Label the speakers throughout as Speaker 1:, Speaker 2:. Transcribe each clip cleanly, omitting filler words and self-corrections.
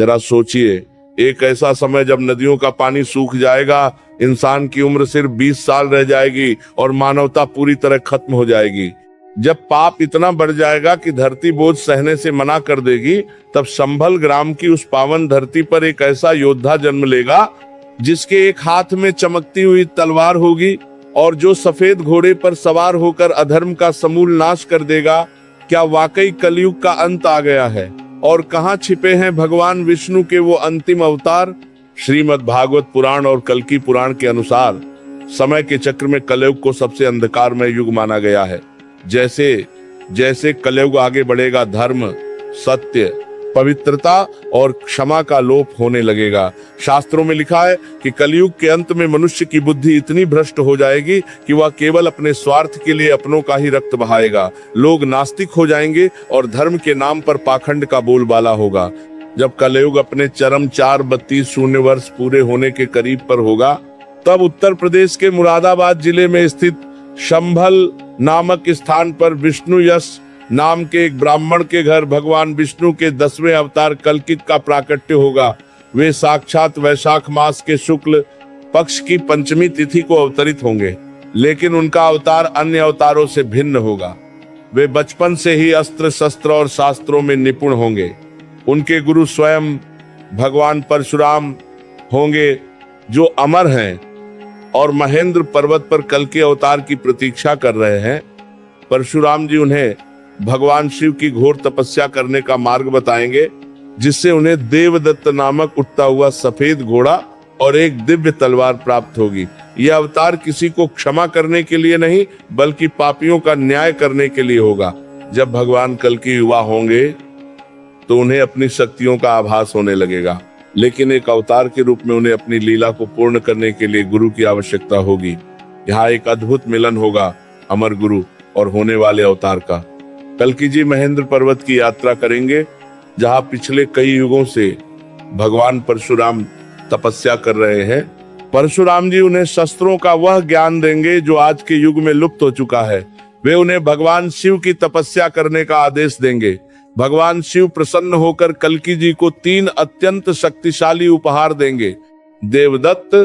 Speaker 1: जरा सोचिए, एक ऐसा समय जब नदियों का पानी सूख जाएगा, इंसान की उम्र सिर्फ 20 साल रह जाएगी और मानवता पूरी तरह खत्म हो जाएगी। जब पाप इतना बढ़ जाएगा कि धरती बोझ सहने से मना कर देगी, तब संभल ग्राम की उस पावन धरती पर एक ऐसा योद्धा जन्म लेगा जिसके एक हाथ में चमकती हुई तलवार होगी और जो सफेद घोड़े पर सवार होकर अधर्म का समूल नाश कर देगा। क्या वाकई कलयुग का अंत आ गया है? और कहाँ छिपे हैं भगवान विष्णु के वो अंतिम अवतार? श्रीमद् भागवत पुराण और कल्कि पुराण के अनुसार समय के चक्र में कलयुग को सबसे अंधकारमय युग माना गया है। जैसे जैसे कलयुग आगे बढ़ेगा, धर्म, सत्य, पवित्रता और क्षमा का लोप होने लगेगा। शास्त्रों में लिखा है कि कलयुग के अंत में मनुष्य की बुद्धि इतनी भ्रष्ट हो जाएगी कि वह केवल अपने स्वार्थ के लिए अपनों का ही रक्त बहाएगा। लोग नास्तिक हो जाएंगे और धर्म के नाम पर पाखंड का बोलबाला होगा। जब कलयुग अपने चरम 432 शून्य वर्ष पूरे होने के करीब पर होगा, तब उत्तर प्रदेश के मुरादाबाद जिले में स्थित संभल नामक स्थान पर विष्णु यश नाम के एक ब्राह्मण के घर भगवान विष्णु के 10वें अवतार कल्कित का प्राकट्य होगा। वे साक्षात वैशाख मास के शुक्ल पक्ष की पंचमी तिथि को अवतरित होंगे, लेकिन उनका अवतार अन्य अवतारों से भिन्न होगा। वे बचपन से ही अस्त्र शस्त्र और शास्त्रों में निपुण होंगे। उनके गुरु स्वयं भगवान परशुराम होंगे, जो अमर हैं और महेंद्र पर्वत पर कल्कि अवतार की प्रतीक्षा कर रहे हैं। परशुराम जी उन्हें भगवान शिव की घोर तपस्या करने का मार्ग बताएंगे, जिससे उन्हें देवदत्त नामक उड़ता हुआ सफेद घोड़ा और एक दिव्य तलवार प्राप्त होगी। यह अवतार किसी को क्षमा करने के लिए नहीं, बल्कि पापियों का न्याय करने के लिए होगा। जब भगवान कल्कि युवा होंगे तो उन्हें अपनी शक्तियों का आभास होने लगेगा, लेकिन एक अवतार के रूप में उन्हें अपनी लीला को पूर्ण करने के लिए गुरु की आवश्यकता होगी। यहाँ एक अद्भुत मिलन होगा अमर गुरु और होने वाले अवतार का। कल्कि जी महेंद्र पर्वत की यात्रा करेंगे, जहाँ पिछले कई युगों से भगवान परशुराम तपस्या कर रहे हैं। परशुराम जी उन्हें शस्त्रों का वह ज्ञान देंगे जो आज के युग में लुप्त हो चुका है। वे उन्हें भगवान शिव की तपस्या करने का आदेश देंगे। भगवान शिव प्रसन्न होकर कल्कि जी को 3 अत्यंत शक्तिशाली उपहार देंगे। देवदत्त,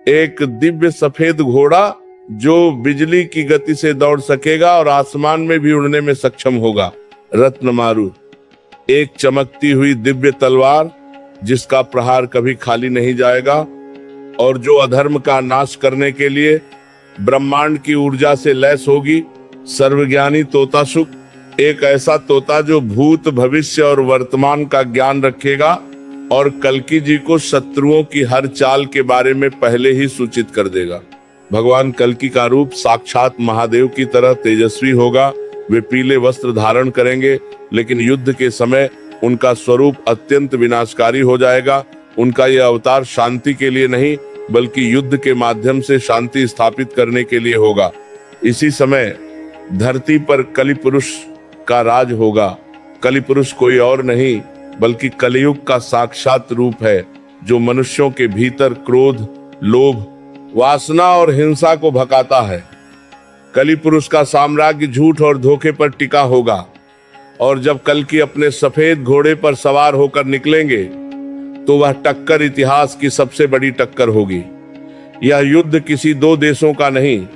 Speaker 1: एक दिव्य सफेद घोड़ा जो बिजली की गति से दौड़ सकेगा और आसमान में भी उड़ने में सक्षम होगा। रत्नमारु, एक चमकती हुई दिव्य तलवार जिसका प्रहार कभी खाली नहीं जाएगा और जो अधर्म का नाश करने के लिए ब्रह्मांड की ऊर्जा से लैस होगी। सर्वज्ञानी तोतासुक, एक ऐसा तोता जो भूत, भविष्य और वर्तमान का ज्ञान रखेगा और कल्कि जी को शत्रुओं की हर चाल के बारे में पहले ही सूचित कर देगा। भगवान कल्कि का रूप साक्षात महादेव की तरह तेजस्वी होगा। वे पीले वस्त्र धारण करेंगे, लेकिन युद्ध के समय उनका स्वरूप अत्यंत विनाशकारी हो जाएगा। उनका यह अवतार शांति के लिए नहीं, बल्कि युद्ध के माध्यम से शांति स्थापित करने के लिए होगा। इसी समय धरती पर कलि पुरुष का राज होगा। कलि पुरुष कोई और नहीं, बल्कि कलयुग का साक्षात रूप है, जो मनुष्यों के भीतर क्रोध, लोभ, वासना और हिंसा को भगाता है। कलि पुरुष का साम्राज्य झूठ और धोखे पर टिका होगा, और जब कल्कि अपने सफेद घोड़े पर सवार होकर निकलेंगे तो वह टक्कर इतिहास की सबसे बड़ी टक्कर होगी। यह युद्ध किसी 2 देशों का नहीं,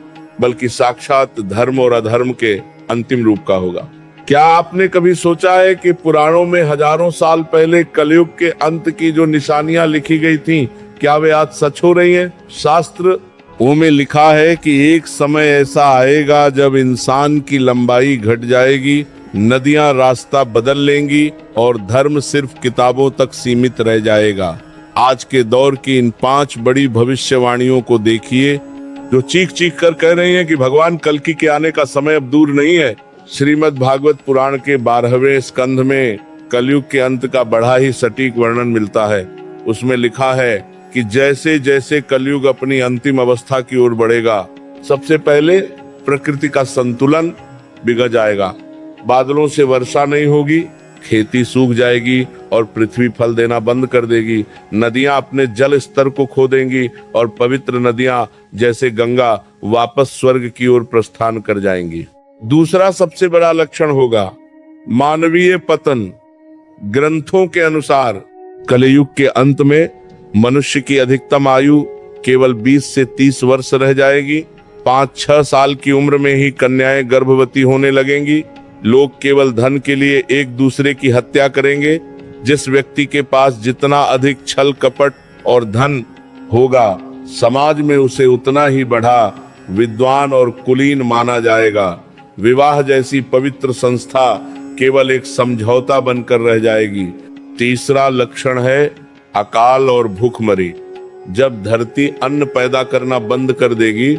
Speaker 1: बल्कि साक्षात धर्म और अधर्म के अंतिम रूप का होगा। क्या आपने कभी सोचा है कि पुराणों में हजारों साल पहले कलयुग के अंत की जो निशानियां लिखी गई थीं, क्या वे आज सच हो रही हैं? शास्त्रों में लिखा है कि एक समय ऐसा आएगा जब इंसान की लंबाई घट जाएगी, नदियां रास्ता बदल लेंगी और धर्म सिर्फ किताबों तक सीमित रह जाएगा। आज के दौर की इन 5 बड़ी भविष्यवाणियों को देखिए, जो चीख चीख कर कह रही हैं कि भगवान कल्कि के आने का समय अब दूर नहीं है। श्रीमद् भागवत पुराण के 12वें स्कंध में कलयुग के अंत का बड़ा ही सटीक वर्णन मिलता है। उसमें लिखा है कि जैसे जैसे कलयुग अपनी अंतिम अवस्था की ओर बढ़ेगा, सबसे पहले प्रकृति का संतुलन बिगड़ जाएगा। बादलों से वर्षा नहीं होगी, खेती सूख जाएगी और पृथ्वी फल देना बंद कर देगी। नदियां अपने जल स्तर को खो देंगी और पवित्र नदियां जैसे गंगा वापस स्वर्ग की ओर प्रस्थान कर जाएंगी। दूसरा सबसे बड़ा लक्षण होगा मानवीय पतन। ग्रंथों के अनुसार कलयुग के अंत में मनुष्य की अधिकतम आयु केवल 20 से 30 वर्ष रह जाएगी। 5-6 साल की उम्र में ही कन्याएं गर्भवती होने लगेंगी। लोग केवल धन के लिए एक दूसरे की हत्या करेंगे। जिस व्यक्ति के पास जितना अधिक छल कपट और धन होगा, समाज में उसे उतना ही बड़ा विद्वान और कुलीन माना जाएगा। विवाह जैसी पवित्र संस्था केवल एक समझौता बनकर रह जाएगी। तीसरा लक्षण है अकाल और भूखमरी। जब धरती अन्न पैदा करना बंद कर देगी,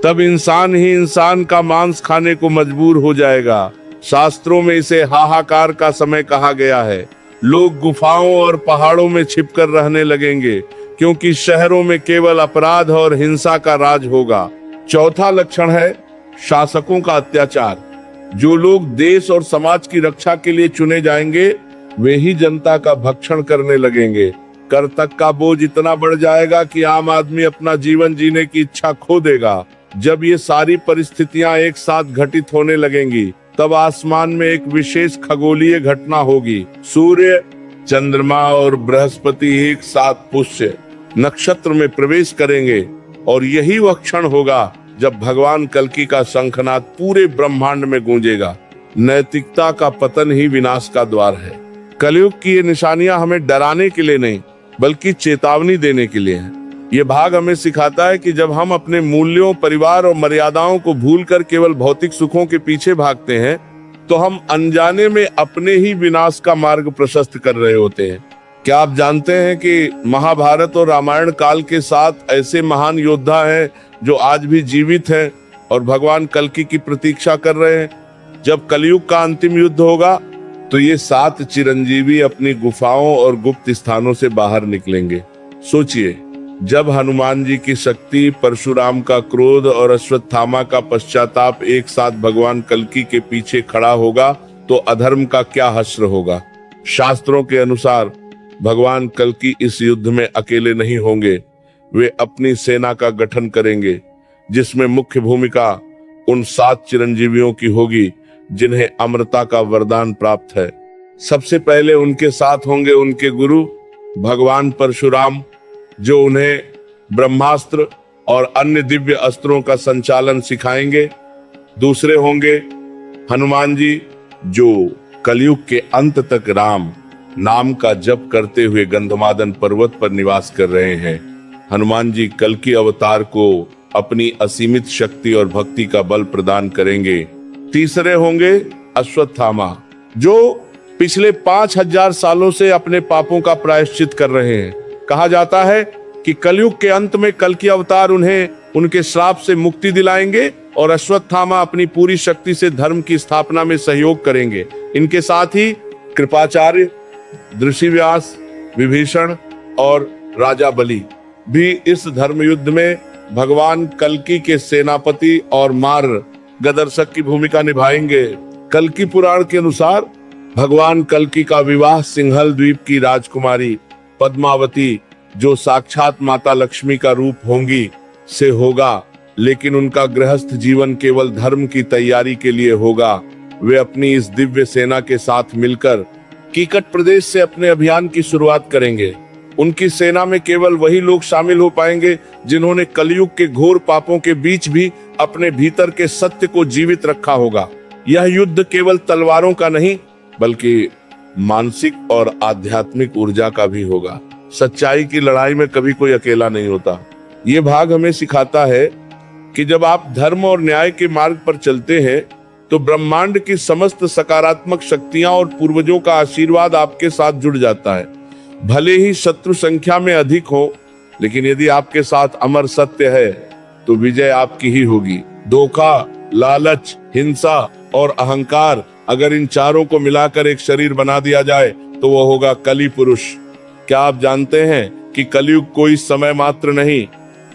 Speaker 1: तब इंसान ही इंसान का मांस खाने को मजबूर हो जाएगा। शास्त्रों में इसे हाहाकार का समय कहा गया है। लोग गुफाओं और पहाड़ों में छिपकर रहने लगेंगे, क्योंकि शहरों में केवल अपराध और हिंसा का राज होगा। चौथा लक्षण है शासकों का अत्याचार। जो लोग देश और समाज की रक्षा के लिए चुने जाएंगे, वे ही जनता का भक्षण करने लगेंगे। कर तक का बोझ इतना बढ़ जाएगा कि आम आदमी अपना जीवन जीने की इच्छा खो देगा। जब ये सारी परिस्थितियां एक साथ घटित होने लगेंगी, तब आसमान में एक विशेष खगोलीय घटना होगी। सूर्य, चंद्रमा और बृहस्पति एक साथ पुष्य नक्षत्र में प्रवेश करेंगे, और यही वह क्षण होगा जब भगवान कल्कि का शंखनाद पूरे ब्रह्मांड में गूंजेगा। नैतिकता का पतन ही विनाश का द्वार है। कलयुग की ये निशानियां हमें डराने के लिए नहीं, बल्कि चेतावनी देने के लिए हैं। ये भाग हमें सिखाता है कि जब हम अपने मूल्यों, परिवार और मर्यादाओं को भूलकर केवल भौतिक सुखों के पीछे भागते हैं, तो हम अनजाने में अपने ही विनाश का मार्ग प्रशस्त कर रहे होते हैं। क्या आप जानते हैं कि महाभारत और रामायण काल के साथ ऐसे महान योद्धा हैं जो आज भी जीवित हैं और भगवान कल्कि की प्रतीक्षा कर रहे हैं? जब कलयुग का अंतिम युद्ध होगा, तो ये 7 चिरंजीवी अपनी गुफाओं और गुप्त स्थानों से बाहर निकलेंगे। सोचिए, जब हनुमान जी की शक्ति, परशुराम का क्रोध और अश्वत्थामा का पश्चाताप एक साथ भगवान कल्कि के पीछे खड़ा होगा, तो अधर्म का क्या हश्र होगा। शास्त्रों के अनुसार भगवान कल्कि इस युद्ध में अकेले नहीं होंगे। वे अपनी सेना का गठन करेंगे, जिसमें मुख्य भूमिका उन 7 चिरंजीवियों की होगी जिन्हें अमरता का वरदान प्राप्त है। सबसे पहले उनके साथ होंगे उनके गुरु भगवान परशुराम, जो उन्हें ब्रह्मास्त्र और अन्य दिव्य अस्त्रों का संचालन सिखाएंगे। दूसरे होंगे हनुमान जी, जो कलयुग के अंत तक राम नाम का जप करते हुए गंधमादन पर्वत पर निवास कर रहे हैं। हनुमान जी कल्कि अवतार को अपनी असीमित शक्ति और भक्ति का बल प्रदान करेंगे। तीसरे होंगे अश्वत्थामा, जो पिछले 5000 सालों से अपने पापों का प्रायश्चित कर रहे हैं। कहा जाता है कि कलयुग के अंत में कल्कि अवतार उन्हें उनके श्राप से मुक्ति दिलाएंगे, और अश्वत्थामा अपनी पूरी शक्ति से धर्म की स्थापना में सहयोग करेंगे। इनके साथ ही कृपाचार्य, ऋषिव्यास, विभीषण और राजा बलि भी इस धर्म युद्ध में भगवान कल्कि के सेनापति और मार्गदर्शक की भूमिका निभाएंगे। कल्कि पुराण के अनुसार भगवान कल्कि का विवाह सिंहल द्वीप की राजकुमारी पद्मावती, जो साक्षात माता लक्ष्मी का रूप होंगी, से होगा। लेकिन उनका गृहस्थ जीवन केवल धर्म की तैयारी के लिए होगा। वे अपनी इस दिव्य सेना के साथ मिलकर कीकट प्रदेश से अपने अभियान की शुरुआत करेंगे। उनकी सेना में केवल वही लोग शामिल हो पाएंगे जिन्होंने कलयुग के घोर पापों के बीच भी अपने भीतर के सत्य को जीवित रखा होगा। यह युद्ध केवल तलवारों का नहीं, बल्कि मानसिक और आध्यात्मिक ऊर्जा का भी होगा। सच्चाई की लड़ाई में कभी कोई अकेला नहीं होता। ये भाग हमें सिखाता है कि जब आप धर्म और न्याय के मार्ग पर चलते हैं, तो ब्रह्मांड की समस्त सकारात्मक शक्तियां और पूर्वजों का आशीर्वाद आपके साथ जुड़ जाता है। भले ही शत्रु संख्या में अधिक हो, लेकिन यदि आपके साथ अमर सत्य है, तो विजय आपकी ही होगी। धोखा, लालच, हिंसा और अहंकार, अगर इन चारों को मिलाकर एक शरीर बना दिया जाए, तो वह होगा कली पुरुष। क्या आप जानते हैं कि कलयुग कोई समय मात्र नहीं,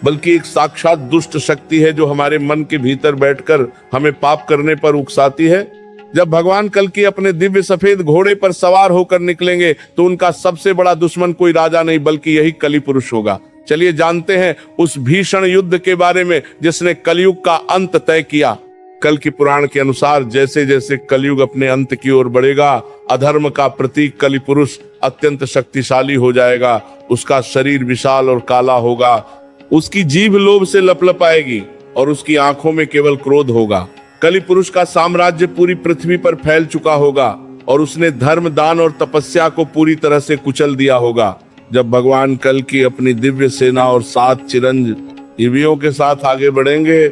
Speaker 1: बल्कि एक साक्षात दुष्ट शक्ति है, जो हमारे मन के भीतर बैठकर हमें पाप करने पर उकसाती है। जब भगवान कल्कि अपने दिव्य सफेद घोड़े पर सवार होकर निकलेंगे, तो उनका सबसे बड़ा दुश्मन कोई राजा नहीं, बल्कि यही कली पुरुष होगा। चलिए जानते हैं उस भीषण युद्ध के बारे में जिसने कलयुग का अंत तय किया। कल की पुराण के अनुसार जैसे जैसे कलयुग अपने अंत की ओर बढ़ेगा, अधर्म का प्रतीक कली पुरुष अत्यंत शक्तिशाली हो जाएगा। उसका शरीर विशाल और काला होगा, उसकी जीभ लोभ से लपलपाएगी और उसकी आंखों में केवल क्रोध होगा। कली पुरुष का साम्राज्य पूरी पृथ्वी पर फैल चुका होगा और उसने धर्म, दान और तपस्या को पूरी तरह से कुचल दिया होगा। जब भगवान कल की अपनी दिव्य सेना और 7 चिरंजीवियों के साथ आगे बढ़ेंगे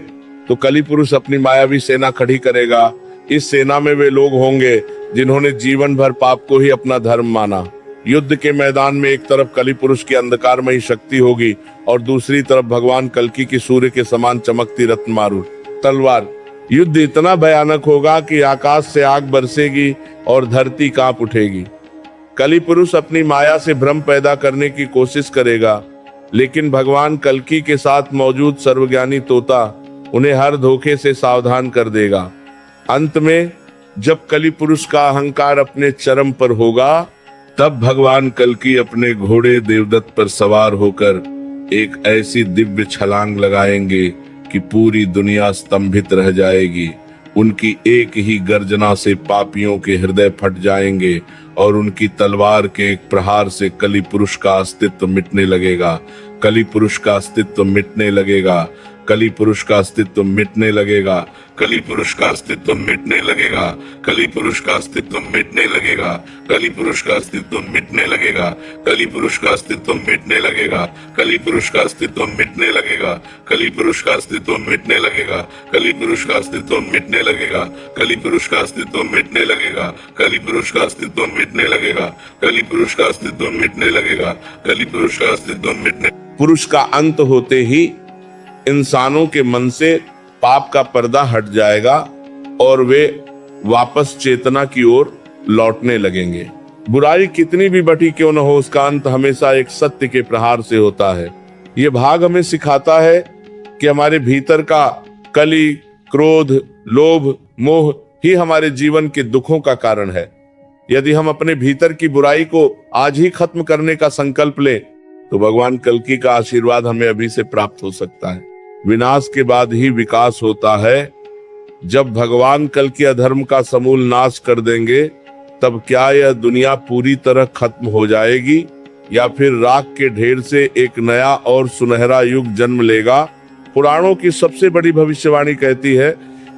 Speaker 1: तो कली पुरुष अपनी मायावी सेना खड़ी करेगा। इस सेना में वे लोग होंगे जिन्होंने जीवन भर पाप को ही अपना धर्म माना। युद्ध के मैदान में एक तरफ कली पुरुष की अंधकारमयी शक्ति होगी और दूसरी तरफ भगवान कल्कि की सूर्य के समान चमकती रत्नमारू तलवार। युद्ध इतना भयानक होगा कि आकाश से आग बरसेगी और धरती कांप उठेगी। कली पुरुष अपनी माया से भ्रम पैदा करने की कोशिश करेगा, लेकिन भगवान कल्कि के साथ मौजूद सर्वज्ञानी तोता उन्हें हर धोखे से सावधान कर देगा। अंत में जब कली पुरुष का अहंकार अपने चरम पर होगा, तब भगवान कल्कि अपने घोड़े देवदत्त पर सवार होकर एक ऐसी दिव्य छलांग लगाएंगे कि पूरी दुनिया स्तंभित रह जाएगी। उनकी एक ही गर्जना से पापियों के हृदय फट जाएंगे और उनकी तलवार के एक प्रहार से कली पुरुष का अस्तित्व मिटने लगेगा। कली पुरुष का अस्तित्व मिटने लगेगा। कली पुरुष का अस्तित्व मिटने लगेगा। कली पुरुष का अस्तित्व मिटने लगेगा। कली पुरुष का अस्तित्व मिटने लगेगा। कली पुरुष का अस्तित्व मिटने लगेगा। कली पुरुष का अस्तित्व मिटने लगेगा। कली पुरुष का अस्तित्व मिटने लगेगा। कली पुरुष का अस्तित्व मिटने लगेगा। कली पुरुष का अस्तित्व मिटने लगेगा। कली पुरुष का अस्तित्व मिटने लगेगा। कली पुरुष का अस्तित्व मिटने लगेगा। कली पुरुष का अस्तित्व मिटने लगेगा। कली पुरुष का अस्तित्व मिटने। पुरुष का अंत होते ही इंसानों के मन से पाप का पर्दा हट जाएगा और वे वापस चेतना की ओर लौटने लगेंगे। बुराई कितनी भी बड़ी क्यों न हो, उसका अंत हमेशा एक सत्य के प्रहार से होता है। ये भाग हमें सिखाता है कि हमारे भीतर का कली, क्रोध, लोभ, मोह ही हमारे जीवन के दुखों का कारण है। यदि हम अपने भीतर की बुराई को आज ही खत्म करने का संकल्प लें तो भगवान कल्कि का आशीर्वाद हमें अभी से प्राप्त हो सकता है। विनाश के बाद ही विकास होता है। जब भगवान कल्कि अधर्म का समूल नाश कर देंगे, तब क्या यह दुनिया पूरी तरह खत्म हो जाएगी या फिर राख के ढेर से एक नया और सुनहरा युग जन्म लेगा? पुराणों की सबसे बड़ी भविष्यवाणी कहती है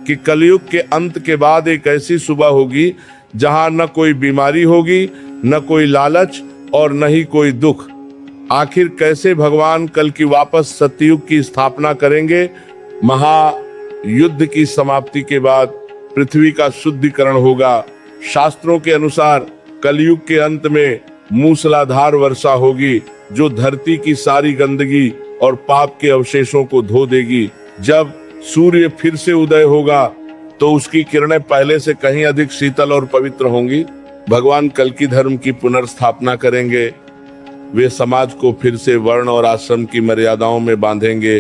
Speaker 1: कि कलयुग के अंत के बाद एक ऐसी सुबह होगी जहां न कोई बीमारी होगी, न कोई लालच और न ही कोई दुख। आखिर कैसे भगवान कल्कि वापस सत्ययुग की स्थापना करेंगे? महायुद्ध की समाप्ति के बाद पृथ्वी का शुद्धिकरण होगा। शास्त्रों के अनुसार कलयुग के अंत में मूसलाधार वर्षा होगी जो धरती की सारी गंदगी और पाप के अवशेषों को धो देगी। जब सूर्य फिर से उदय होगा तो उसकी किरणें पहले से कहीं अधिक शीतल और पवित्र होंगी। भगवान कल्कि धर्म की पुनर्स्थापना करेंगे। वे समाज को फिर से वर्ण और आश्रम की मर्यादाओं में बांधेंगे,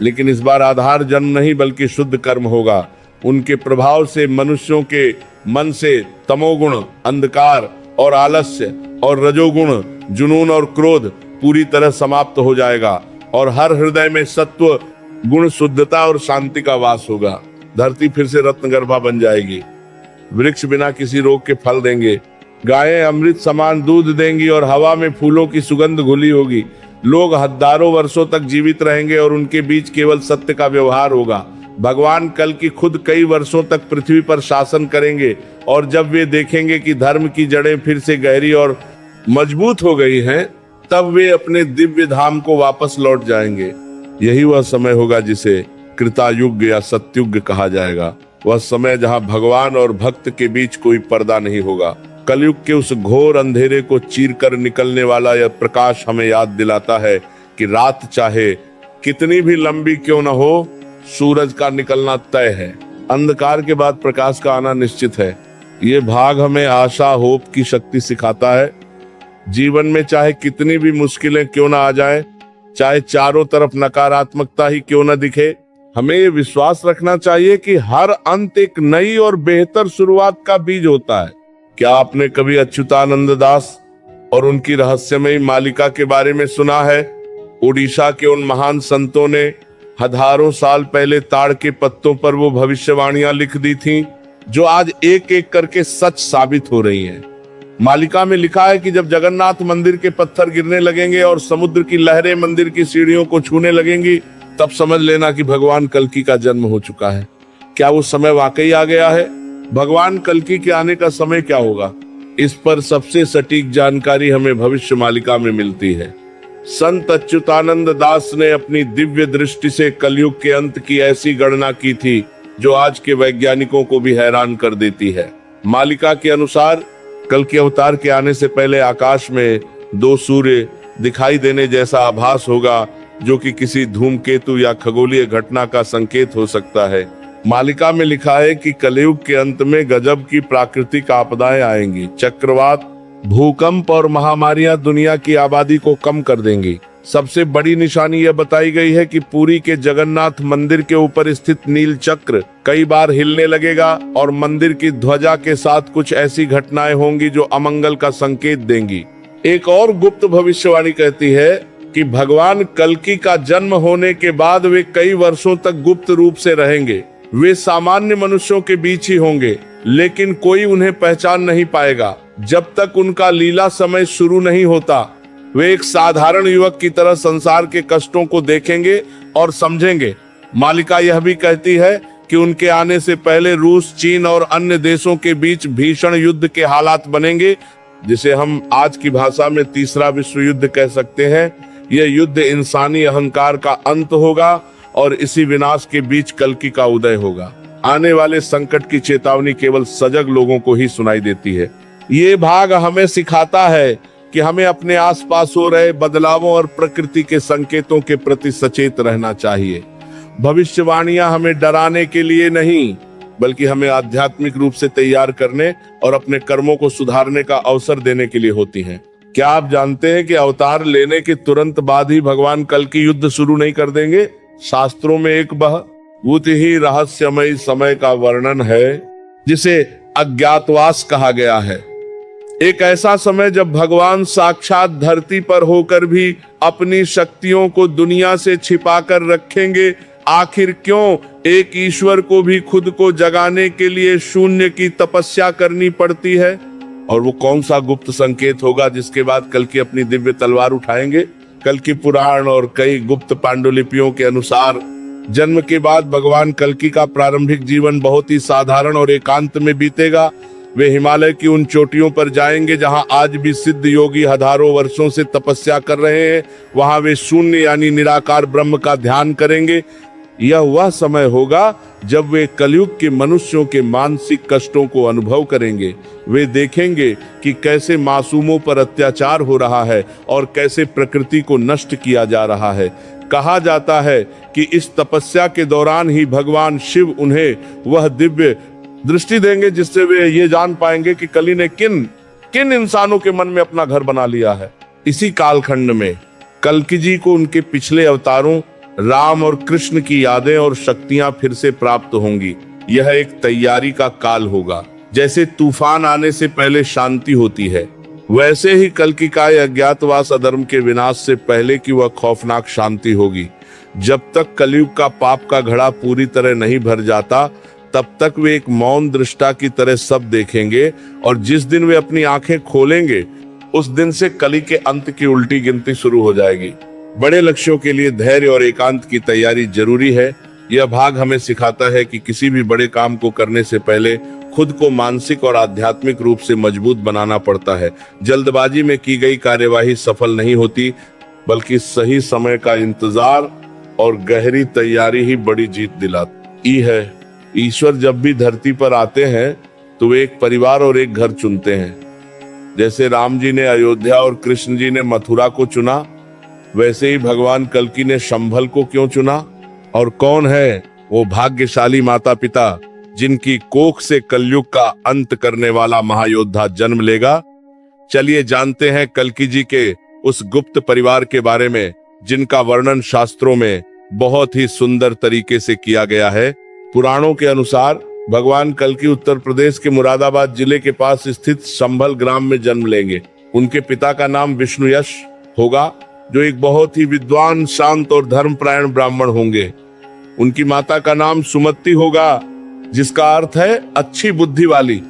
Speaker 1: लेकिन इस बार आधार जन्म नहीं बल्कि शुद्ध कर्म होगा। उनके प्रभाव से मनुष्यों के मन से तमोगुण, अंधकार और आलस्य और रजोगुण, जुनून और क्रोध पूरी तरह समाप्त हो जाएगा और हर हृदय में सत्व गुण, शुद्धता और शांति का वास होगा। धरती फिर से रत्नगर्भा बन जाएगी। वृक्ष बिना किसी रोग के फल देंगे। गायें अमृत समान दूध देंगी और हवा में फूलों की सुगंध घुली होगी। लोग हजारों वर्षों तक जीवित रहेंगे और उनके बीच केवल सत्य का व्यवहार होगा। भगवान कल्कि खुद कई वर्षों तक पृथ्वी पर शासन करेंगे और जब वे देखेंगे कि धर्म की जड़ें फिर से गहरी और मजबूत हो गई हैं, तब वे अपने दिव्य धाम को वापस लौट जाएंगे। यही वह समय होगा जिसे कृतायुग या सत्युग कहा जाएगा। वह समय जहां भगवान और भक्त के बीच कोई पर्दा नहीं होगा। कलयुग के उस घोर अंधेरे को चीरकर निकलने वाला यह प्रकाश हमें याद दिलाता है कि रात चाहे कितनी भी लंबी क्यों न हो, सूरज का निकलना तय है। अंधकार के बाद प्रकाश का आना निश्चित है। ये भाग हमें आशा, होप की शक्ति सिखाता है। जीवन में चाहे कितनी भी मुश्किलें क्यों न आ जाए, चाहे चारों तरफ नकारात्मकता ही क्यों न दिखे, हमें ये विश्वास रखना चाहिए कि हर अंत एक नई और बेहतर शुरुआत का बीज होता है। क्या आपने कभी अच्युतानंद दास और उनकी रहस्यमयी मालिका के बारे में सुना है? ओडिशा के उन महान संतों ने हजारों साल पहले ताड़ के पत्तों पर वो भविष्यवाणियां लिख दी थीं, जो आज एक एक करके सच साबित हो रही हैं। मालिका में लिखा है कि जब जगन्नाथ मंदिर के पत्थर गिरने लगेंगे और समुद्र की लहरें मंदिर की सीढ़ियों को छूने लगेंगी, तब समझ लेना कि भगवान कल्कि का जन्म हो चुका है। क्या वो समय वाकई आ गया है? भगवान कल्कि के आने का समय क्या होगा, इस पर सबसे सटीक जानकारी हमें भविष्य मालिका में मिलती है। संत अच्युतानंद दास ने अपनी दिव्य दृष्टि से कलयुग के अंत की ऐसी गणना की थी, जो आज के वैज्ञानिकों को भी हैरान कर देती है। मालिका के अनुसार कल्कि अवतार के आने से पहले आकाश में 2 सूर्य दिखाई देने जैसा आभास होगा, जो कि किसी धूमकेतु या खगोलीय घटना का संकेत हो सकता है। मालिका में लिखा है कि कलयुग के अंत में गजब की प्राकृतिक आपदाएं आएंगी। चक्रवात, भूकंप और महामारियां दुनिया की आबादी को कम कर देंगी। सबसे बड़ी निशानी यह बताई गई है कि पुरी के जगन्नाथ मंदिर के ऊपर स्थित नील चक्र कई बार हिलने लगेगा और मंदिर की ध्वजा के साथ कुछ ऐसी घटनाएं होंगी जो अमंगल का संकेत देंगी। एक और गुप्त भविष्यवाणी कहती है कि भगवान कल्कि का जन्म होने के बाद वे कई वर्षों तक गुप्त रूप से रहेंगे। वे सामान्य मनुष्यों के बीच ही होंगे, लेकिन कोई उन्हें पहचान नहीं पाएगा जब तक उनका लीला समय शुरू नहीं होता। वे एक साधारण युवक की तरह संसार के कष्टों को देखेंगे और समझेंगे। मालिका यह भी कहती है कि उनके आने से पहले रूस, चीन और अन्य देशों के बीच भीषण युद्ध के हालात बनेंगे, जिसे हम आज की भाषा में तीसरा विश्व युद्ध कह सकते हैं। यह युद्ध इंसानी अहंकार का अंत होगा और इसी विनाश के बीच कल्कि का उदय होगा। आने वाले संकट की चेतावनी केवल सजग लोगों को ही सुनाई देती है। ये भाग हमें सिखाता है कि हमें अपने आसपास हो रहे बदलावों और प्रकृति के संकेतों के प्रति सचेत रहना चाहिए। भविष्यवाणियां हमें डराने के लिए नहीं, बल्कि हमें आध्यात्मिक रूप से तैयार करने और अपने कर्मों को सुधारने का अवसर देने के लिए होती हैं। क्या आप जानते हैं कि अवतार लेने के तुरंत बाद ही भगवान कल्कि युद्ध शुरू नहीं कर देंगे? शास्त्रों में एक बहुत ही रहस्यमय समय का वर्णन है, जिसे अज्ञातवास कहा गया है। एक ऐसा समय जब भगवान साक्षात धरती पर होकर भी अपनी शक्तियों को दुनिया से छिपाकर रखेंगे। आखिर क्यों एक ईश्वर को भी खुद को जगाने के लिए शून्य की तपस्या करनी पड़ती है? और वो कौन सा गुप्त संकेत होगा जिसके बाद कल्कि अपनी दिव्य तलवार उठाएंगे? कल्कि पुराण और कई गुप्त पांडुलिपियों के अनुसार जन्म के बाद भगवान कल्कि का प्रारंभिक जीवन बहुत ही साधारण और एकांत में बीतेगा। वे हिमालय की उन चोटियों पर जाएंगे जहां आज भी सिद्ध योगी हजारों वर्षों से तपस्या कर रहे हैं। वहां वे शून्य यानी निराकार ब्रह्म का ध्यान करेंगे। यह वह समय होगा जब वे कलयुग के मनुष्यों के मानसिक कष्टों को अनुभव करेंगे। वे देखेंगे कि कैसे मासूमों पर अत्याचार हो रहा है और कैसे प्रकृति को नष्ट किया जा रहा है। कहा जाता है कि इस तपस्या के दौरान ही भगवान शिव उन्हें वह दिव्य दृष्टि देंगे जिससे वे ये जान पाएंगे कि कली ने किन इंसानों के मन में अपना घर बना लिया है। इसी कालखंड में कल्कि जी को उनके पिछले अवतारों राम और कृष्ण की यादें और शक्तियां फिर से प्राप्त होंगी। यह एक तैयारी का काल होगा। जैसे तूफान आने से पहले शांति होती है, वैसे ही कल्कि का अज्ञातवास अधर्म के विनाश से पहले की वह खौफनाक शांति होगी। जब तक कलयुग का पाप का घड़ा पूरी तरह नहीं भर जाता, तब तक वे एक मौन दृष्टा की तरह सब देखेंगे, और जिस दिन वे अपनी आंखें खोलेंगे उस दिन से कली के अंत की उल्टी गिनती शुरू हो जाएगी। बड़े लक्ष्यों के लिए धैर्य और एकांत की तैयारी जरूरी है। यह भाग हमें सिखाता है कि किसी भी बड़े काम को करने से पहले खुद को मानसिक और आध्यात्मिक रूप से मजबूत बनाना पड़ता है। जल्दबाजी में की गई कार्यवाही सफल नहीं होती, बल्कि सही समय का इंतजार और गहरी तैयारी ही बड़ी जीत दिलाती है। ईश्वर जब भी धरती पर आते हैं तो वे एक परिवार और एक घर चुनते हैं। जैसे राम जी ने अयोध्या और कृष्ण जी ने मथुरा को चुना, वैसे ही भगवान कल्कि ने शंभल को क्यों चुना? और कौन है वो भाग्यशाली माता पिता जिनकी कोख से कलयुग का अंत करने वाला महायोद्धा जन्म लेगा? चलिए जानते हैं कल्कि जी के उस गुप्त परिवार के बारे में, जिनका वर्णन शास्त्रों में बहुत ही सुंदर तरीके से किया गया है। पुराणों के अनुसार भगवान कल्कि उत्तर प्रदेश के मुरादाबाद जिले के पास स्थित शंभल ग्राम में जन्म लेंगे। उनके पिता का नाम विष्णुयश होगा जो एक बहुत ही विद्वान, शांत और धर्मपरायण ब्राह्मण होंगे। उनकी माता का नाम सुमति होगा, जिसका अर्थ है अच्छी बुद्धि वाली।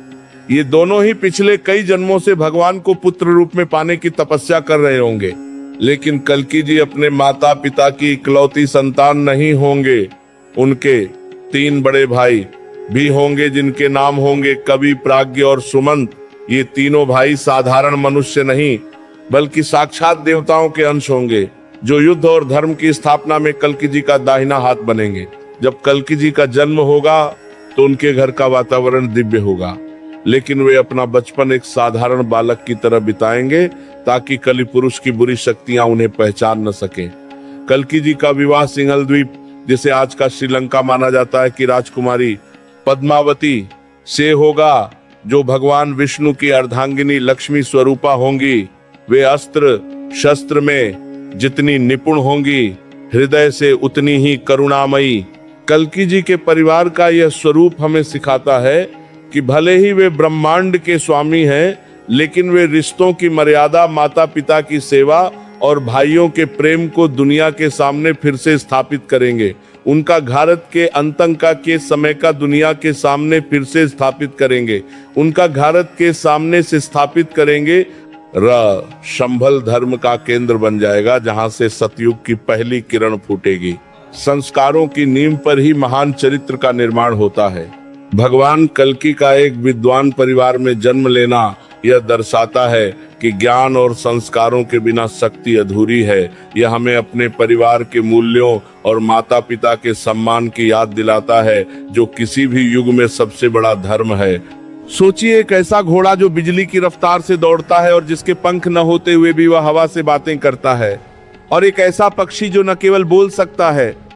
Speaker 1: ये दोनों ही पिछले कई जन्मों से भगवान को पुत्र रूप में पाने की तपस्या कर रहे होंगे। लेकिन कल्कि जी अपने माता पिता की इकलौती संतान नहीं होंगे। उनके 3 बड़े भाई भी होंगे, जिनके नाम होंगे कवि, प्राज्ञ और सुमंत। ये तीनों भाई साधारण मनुष्य नहीं, बल्कि साक्षात देवताओं के अंश होंगे, जो युद्ध और धर्म की स्थापना में कल्कि जी का दाहिना हाथ बनेंगे। जब कल्कि जी का जन्म होगा तो उनके घर का वातावरण दिव्य होगा, लेकिन वे अपना बचपन एक साधारण बालक की तरह बिताएंगे, ताकि कलि पुरुष की बुरी शक्तियां उन्हें पहचान न सके। कल्कि जी का विवाह सिंहल द्वीप, जिसे आज का श्रीलंका माना जाता है, की राजकुमारी पद्मावती से होगा, जो भगवान विष्णु की अर्धांगिनी लक्ष्मी स्वरूपा होंगी। वे अस्त्र शस्त्र में जितनी निपुण होंगी, हृदय से उतनी ही करुणामयी। कल्कि जी के परिवार का यह स्वरूप हमें सिखाता है कि भले ही वे ब्रह्मांड के स्वामी हैं, लेकिन वे रिश्तों की मर्यादा, माता पिता की सेवा और भाइयों के प्रेम को दुनिया के सामने फिर से स्थापित करेंगे। उनका भारत के आतंका के समय का दुनिया के सामने फिर से स्थापित करेंगे। उनका भारत के सामने से स्थापित करेंगे। शंभल धर्म का केंद्र बन जाएगा, जहां से सतयुग की पहली किरण फूटेगी। संस्कारों की नींव पर ही महान चरित्र का निर्माण होता है। भगवान कल्कि का एक विद्वान परिवार में जन्म लेना यह दर्शाता है कि ज्ञान और संस्कारों के बिना शक्ति अधूरी है। यह हमें अपने परिवार के मूल्यों और माता पिता के सम्मान की याद दिलाता है, जो किसी भी युग में सबसे बड़ा धर्म है। सोचिए, एक ऐसा घोड़ा जो बिजली की रफ्तार से दौड़ता है और जिसके पंख न होते हुए भी वह हवा से बातें करता है, और एक ऐसा पक्षी जो न केवल बोल सकता है